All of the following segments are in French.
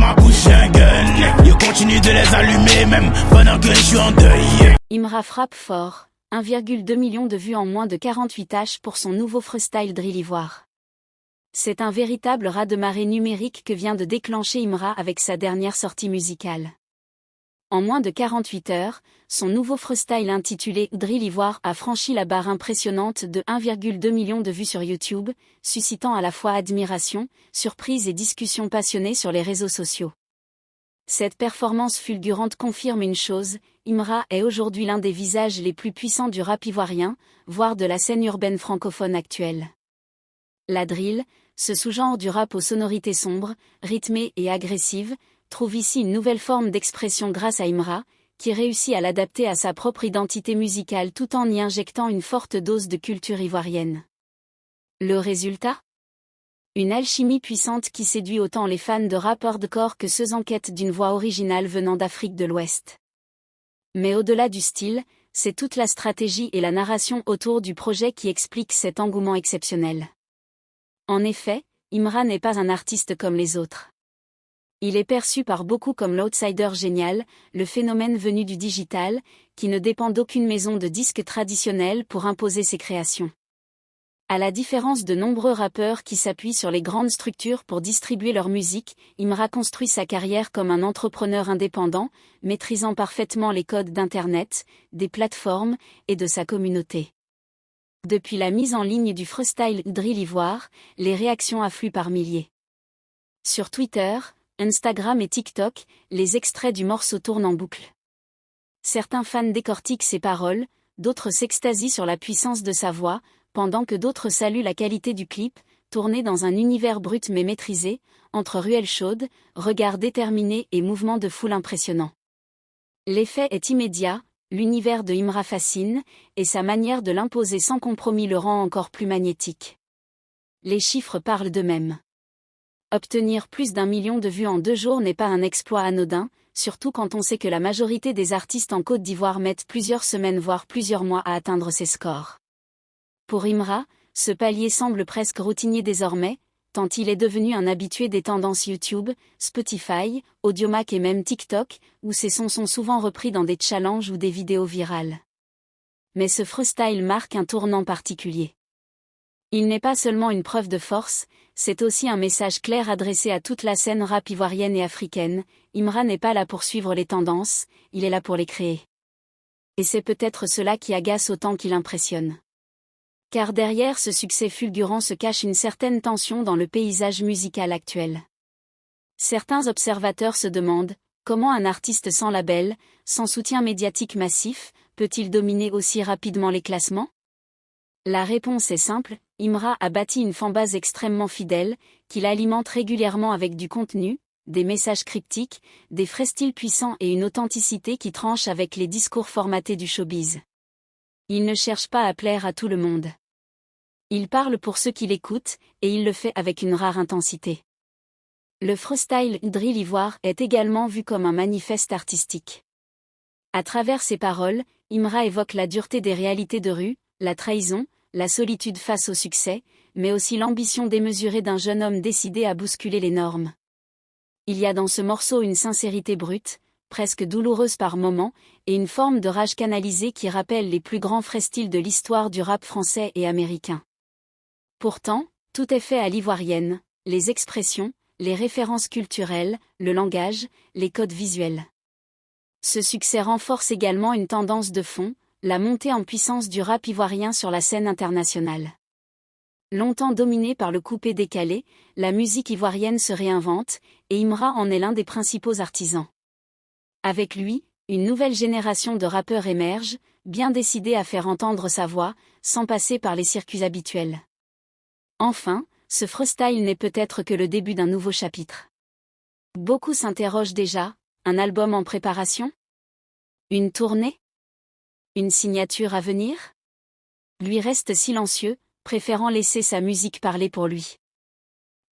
ma bouche j'ai un gun. Je continue de les allumer même pendant que je suis en deuil. Imra frappe fort, 1,2 million de vues en moins de 48 h pour son nouveau freestyle drill ivoire. C'est un véritable raz-de-marée numérique que vient de déclencher Imra avec sa dernière sortie musicale. En moins de 48 heures, son nouveau freestyle intitulé Drill Ivoire a franchi la barre impressionnante de 1,2 million de vues sur YouTube, suscitant à la fois admiration, surprise et discussions passionnées sur les réseaux sociaux. Cette performance fulgurante confirme une chose, Imra est aujourd'hui l'un des visages les plus puissants du rap ivoirien, voire de la scène urbaine francophone actuelle. La drill, ce sous-genre du rap aux sonorités sombres, rythmées et agressives, trouve ici une nouvelle forme d'expression grâce à Imra, qui réussit à l'adapter à sa propre identité musicale tout en y injectant une forte dose de culture ivoirienne. Le résultat ? Une alchimie puissante qui séduit autant les fans de rap hardcore que ceux en quête d'une voix originale venant d'Afrique de l'Ouest. Mais au-delà du style, c'est toute la stratégie et la narration autour du projet qui expliquent cet engouement exceptionnel. En effet, Imra n'est pas un artiste comme les autres. Il est perçu par beaucoup comme l'outsider génial, le phénomène venu du digital, qui ne dépend d'aucune maison de disques traditionnelle pour imposer ses créations. À la différence de nombreux rappeurs qui s'appuient sur les grandes structures pour distribuer leur musique, Imra construit sa carrière comme un entrepreneur indépendant, maîtrisant parfaitement les codes d'Internet, des plateformes et de sa communauté. Depuis la mise en ligne du freestyle Drill Ivoire, les réactions affluent par milliers. Sur Twitter, Instagram et TikTok, les extraits du morceau tournent en boucle. Certains fans décortiquent ses paroles, d'autres s'extasient sur la puissance de sa voix, pendant que d'autres saluent la qualité du clip, tourné dans un univers brut mais maîtrisé, entre ruelles chaudes, regards déterminés et mouvements de foule impressionnants. L'effet est immédiat, l'univers de Imra fascine, et sa manière de l'imposer sans compromis le rend encore plus magnétique. Les chiffres parlent d'eux-mêmes. Obtenir plus d'1 million de vues en 2 jours n'est pas un exploit anodin, surtout quand on sait que la majorité des artistes en Côte d'Ivoire mettent plusieurs semaines voire plusieurs mois à atteindre ces scores. Pour Imra, ce palier semble presque routinier désormais, tant il est devenu un habitué des tendances YouTube, Spotify, Audiomack et même TikTok, où ses sons sont souvent repris dans des challenges ou des vidéos virales. Mais ce freestyle marque un tournant particulier. Il n'est pas seulement une preuve de force, c'est aussi un message clair adressé à toute la scène rap ivoirienne et africaine. Imra n'est pas là pour suivre les tendances, il est là pour les créer. Et c'est peut-être cela qui agace autant qu'il impressionne. Car derrière ce succès fulgurant se cache une certaine tension dans le paysage musical actuel. Certains observateurs se demandent, comment un artiste sans label, sans soutien médiatique massif, peut-il dominer aussi rapidement les classements ? La réponse est simple, Imra a bâti une fanbase extrêmement fidèle, qu'il alimente régulièrement avec du contenu, des messages cryptiques, des freestyles puissants et une authenticité qui tranche avec les discours formatés du showbiz. Il ne cherche pas à plaire à tout le monde. Il parle pour ceux qui l'écoutent, et il le fait avec une rare intensité. Le freestyle Drill Ivoire est également vu comme un manifeste artistique. À travers ses paroles, Imra évoque la dureté des réalités de rue, la trahison, la solitude face au succès, mais aussi l'ambition démesurée d'un jeune homme décidé à bousculer les normes. Il y a dans ce morceau une sincérité brute, presque douloureuse par moments, et une forme de rage canalisée qui rappelle les plus grands freestyles de l'histoire du rap français et américain. Pourtant, tout est fait à l'ivoirienne, les expressions, les références culturelles, le langage, les codes visuels. Ce succès renforce également une tendance de fond, la montée en puissance du rap ivoirien sur la scène internationale. Longtemps dominée par le coupé-décalé, la musique ivoirienne se réinvente, et Imra en est l'un des principaux artisans. Avec lui, une nouvelle génération de rappeurs émerge, bien décidés à faire entendre sa voix, sans passer par les circuits habituels. Enfin, ce freestyle n'est peut-être que le début d'un nouveau chapitre. Beaucoup s'interrogent déjà, un album en préparation ? Une tournée ? Une signature à venir ? Lui reste silencieux, préférant laisser sa musique parler pour lui.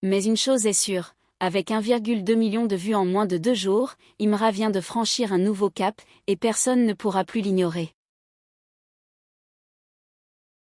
Mais une chose est sûre, avec 1,2 million de vues en moins de 2 jours, Imra vient de franchir un nouveau cap, et personne ne pourra plus l'ignorer.